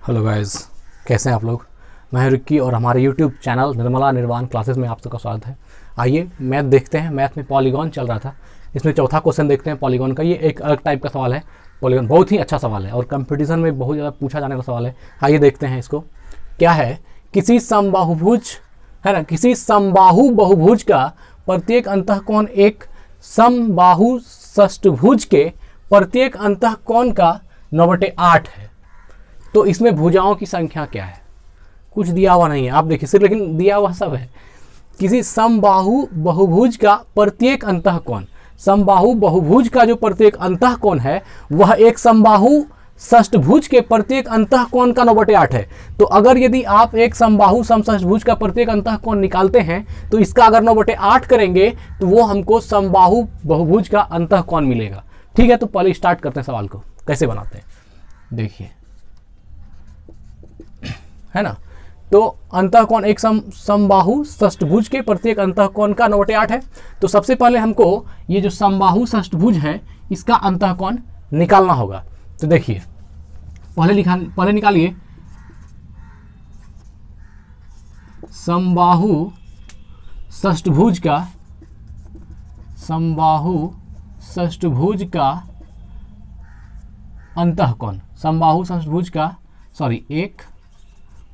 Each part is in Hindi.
हेलो गाइस, कैसे हैं आप लोग। मैं हूं रिक्की और हमारे यूट्यूब चैनल निर्मला निर्वाण क्लासेस में आप सबका स्वागत है। आइए मैथ देखते हैं। मैथ में पॉलीगॉन चल रहा था, इसमें चौथा क्वेश्चन देखते हैं पॉलीगॉन का। ये एक अलग टाइप का सवाल है। पॉलीगॉन बहुत ही अच्छा सवाल है और कंपटीशन में बहुत ज़्यादा पूछा जाने का सवाल है। आइए देखते हैं इसको। क्या है, किसी समबाहुभुज है ना, किसी समबाहु बहुभुज का प्रत्येक अंतःकोण एक समबाहु षष्ठभुज के प्रत्येक अंतःकोण का 9/8 है। तो इसमें भुजाओं की संख्या क्या है, कुछ दिया हुआ नहीं है, आप देखिए सिर्फ, लेकिन दिया हुआ सब है। किसी समबाहु बहुभुज का प्रत्येक अंतःकोण, समबाहु बहुभुज का जो प्रत्येक अंतःकोण है वह एक समबाहु षष्ठभुज के प्रत्येक अंतःकोण का 9/8 है। तो अगर यदि आप एक समबाहु समषष्ठभुज का प्रत्येक अंतःकोण निकालते हैं तो इसका अगर 9/8 करेंगे तो वो हमको समबाहु बहुभुज का अंतःकोण मिलेगा। ठीक है, तो पहले स्टार्ट करते हैं सवाल को, कैसे बनाते हैं देखिए, है ना। तो अंतःकोण एक समबाहु षष्ठभुज के प्रत्येक अंतःकोण का 9/8 है। तो सबसे पहले हमको ये जो समबाहु षष्ठभुज है इसका अंतःकोण निकालना होगा। तो देखिए पहले निकालिए समबाहु षष्ठभुज का, समबाहु षष्ठभुज का अंतःकोण, समबाहु षष्ठभुज का एक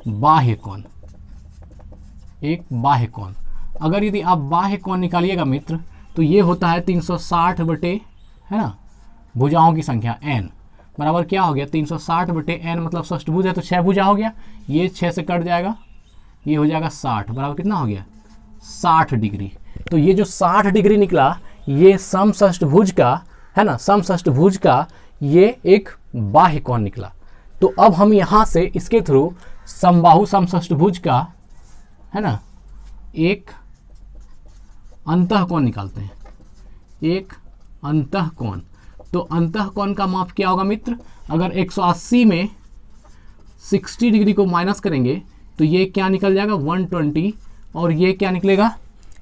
बाह्य कोण, एक बाह्य कोण। अगर यदि आप बाह्य कोण निकालिएगा मित्र तो ये होता है 360 बटे, है ना, भुजाओं की संख्या n बराबर क्या हो गया 360 बटे n, मतलब षष्ठभुज है तो 6 भुजा हो गया, ये 6 से कट जाएगा, ये हो जाएगा 60 बराबर कितना हो गया 60 डिग्री। तो ये जो 60 डिग्री निकला ये समषष्ठभुज का, है ना, समषष्ठभुज का ये एक बाह्य कोण निकला। तो अब हम यहाँ से इसके थ्रू समबाहु समषष्ठभुज का, है ना, एक अंतःकोण निकालते हैं, एक अंतःकोण। तो अंतःकोण का माप क्या होगा मित्र, अगर 180 में 60 डिग्री को माइनस करेंगे तो ये क्या निकल जाएगा 120, और ये क्या निकलेगा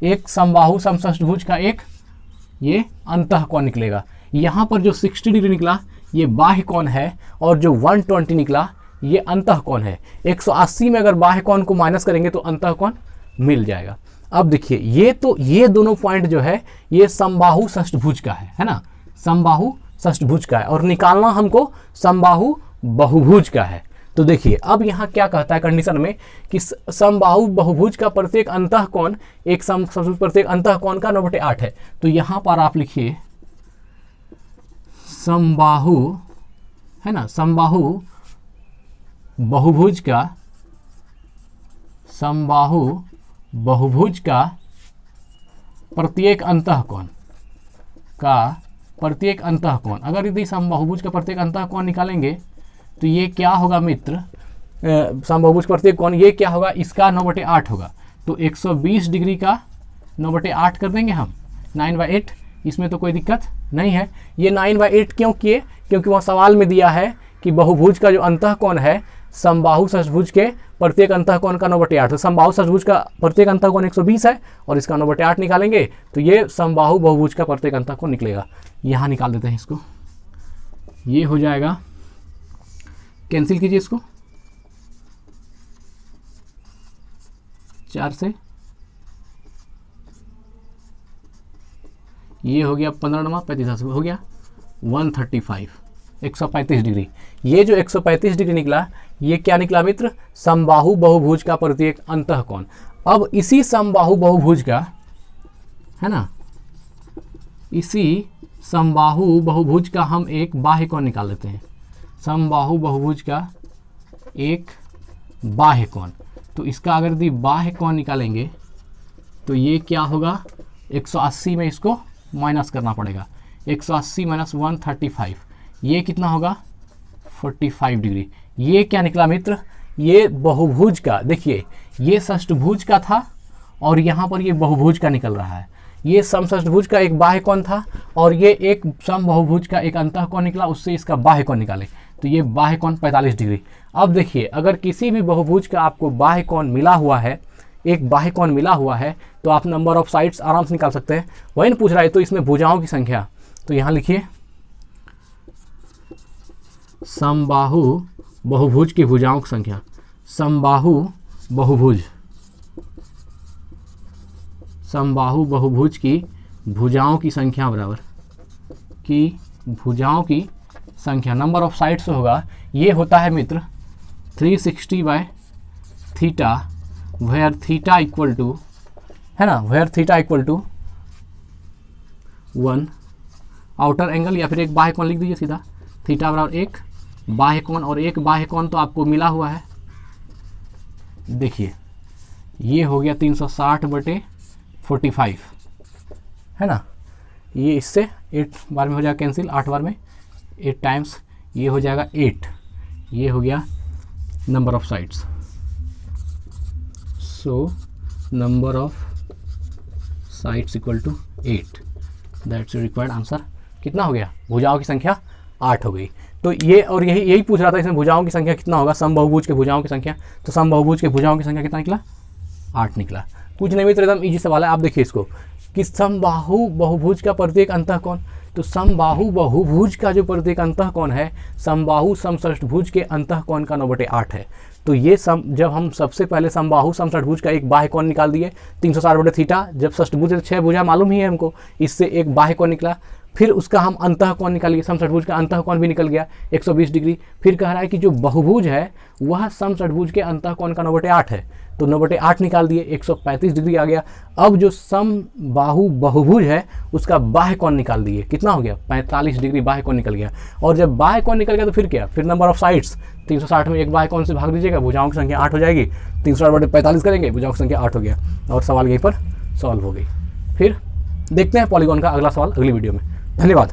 एक समबाहु समषष्ठभुज का एक ये अंतःकोण निकलेगा। यहाँ पर जो 60 डिग्री निकला ये बाह्य कोण है और जो 120 निकला ये अंतःकोण है। 180 में अगर बाह्य कोण को माइनस करेंगे तो अंतःकोण मिल जाएगा। अब देखिए ये दोनों पॉइंट जो है ये समबाहु षष्ठभुज का है ना, समबाहु षष्ठभुज का है, और निकालना हमको समबाहु बहुभुज का है। तो देखिए अब यहाँ क्या कहता है कंडीशन में कि समबाहु बहुभुज का प्रत्येक अंतःकोण एक समषष्ठभुज प्रत्येक अंतःकोण का 9/8 है। तो यहाँ पर आप लिखिए समबाहु, है ना, समबाहु बहुभुज का, समबाहु बहुभुज का प्रत्येक अंतःकोण का प्रत्येक अंतःकोण, अगर यदि समबाहुभुज का प्रत्येक अंतःकोण निकालेंगे तो ये क्या होगा मित्र, समबाहुभुज प्रत्येक कोण ये क्या होगा, इसका 9/8 होगा। तो 120 डिग्री का 9/8 कर देंगे हम, 9/8, इसमें तो कोई दिक्कत नहीं है। ये 9/8 क्यों किए, क्योंकि वहाँ सवाल में दिया है कि बहुभुज का जो अंतःकोण है समबाहु षष्ठभुज के प्रत्येक अंतःकोण का 9/8। तो समबाहु षष्ठभुज का प्रत्येक अंतःकोण 120 है और इसका 9/8 निकालेंगे तो ये समबाहु बहुभुज का प्रत्येक अंतःकोण निकलेगा। यहाँ निकाल देते हैं इसको, ये हो जाएगा, कैंसिल कीजिए इसको 4 से, ये हो गया 15 35 हो गया 135, 135 डिग्री। ये जो 135 डिग्री निकला ये क्या निकला मित्र, समबाहु बहुभुज का प्रत्येक अंतःकोण। अब इसी समबाहु बहुभुज का, है ना, इसी समबाहु बहुभुज का हम एक बाह्य कोण निकाल लेते हैं, समबाहु बहुभुज का एक बाह्य कोण। तो इसका अगर यदि बाह्य कोण निकालेंगे तो ये क्या होगा, 180 में इसको माइनस करना पड़ेगा, 180 माइनस 135, ये कितना होगा 45 डिग्री। ये क्या निकला मित्र, ये बहुभुज का, देखिए ये षष्ठभुज का था और यहाँ पर ये बहुभुज का निकल रहा है। ये समषष्ठभुज का एक बाह्य कोण था और ये एक समबाहुभुज का एक अंतःकोण निकला, उससे इसका बाह्य कोण निकाले तो ये बाह्य कोण 45 डिग्री। अब देखिए अगर किसी भी बहुभुज का आपको बाह्य कोण मिला हुआ है, एक बाह्य कोण मिला हुआ है, तो आप नंबर ऑफ साइड्स आराम से निकाल सकते हैं। वही पूछ रहा है तो इसमें भुजाओं की संख्या, तो यहाँ लिखिए समबाहु बहुभुज की भुजाओं की संख्या, समबाहु बहुभुज, समबाहु बहुभुज की भुजाओं की संख्या बराबर की भुजाओं की संख्या, नंबर ऑफ साइड्स होगा, ये होता है मित्र 360 by theta, where theta equal to, है ना, where theta equal to 1 outer angle, या फिर एक बाह्य कोण लिख दीजिए सीधा, थीटा बराबर एक बाह्य कोण, और एक बाह्य कोण तो आपको मिला हुआ है, देखिए ये हो गया 360/45, है ना, ये इससे 8 बार में हो जाएगा कैंसिल, 8 बार में 8 टाइम्स, ये हो जाएगा 8, ये हो गया number of sides. So number of sides equal to 8, that's your required answer. कितना हो गया? भुजाओं की संख्या 8 हो गई। तो ये और यही पूछ रहा था इसमें भुजाओं की संख्या कितना होगा, समबाहुभुज के भुजाओं की संख्या, तो समबाहुभुज के भुजाओं की संख्या कितना निकला? 8 निकला। कुछ नहीं मित्र, एकदम इजी सवाल है। आप देखिए इसको कि समबाहु बहुभुज का प्रत्येक अंतःकोण, तो समबाहु बहुभुज का जो प्रत्येक अंतःकोण है समबाहु समषष्ठभुज के अंतःकोण का 9/8 है। तो ये जब हम सबसे पहले समबाहु समषष्ठभुज का एक बाह्य कोण निकाल दिए 360/θ, जब षष्ठभुज है तो 6 भुजा मालूम ही है हमको, इससे एक बाह्य कोण निकला, फिर उसका हम अंतःकोण निकालिए, समषष्ठभुज का अंतःकोण भी निकल गया 120 डिग्री। फिर कह रहा है कि जो बहुभुज है वह समषष्ठभुज के अंतःकोण का 9/8 है, तो 9/8 निकाल दिए, 135 डिग्री आ गया। अब जो समबाहु बहुभुज है उसका बाह्य कोण निकाल दिए, कितना हो गया? 45 डिग्री बाह्य कोण निकल गया। और जब बाह्य कोण निकल गया तो फिर क्या? फिर नंबर ऑफ साइड्स 360 में एक बाह्य कोण से भाग दीजिएगा, भुजाओं की संख्या 8 हो जाएगी, 360/45 करेंगे, भुजाओं की संख्या 8 हो गया, और सवाल यहीं पर सॉल्व हो गई। फिर देखते हैं पॉलीगॉन का अगला सवाल अगली वीडियो में। धन्यवाद।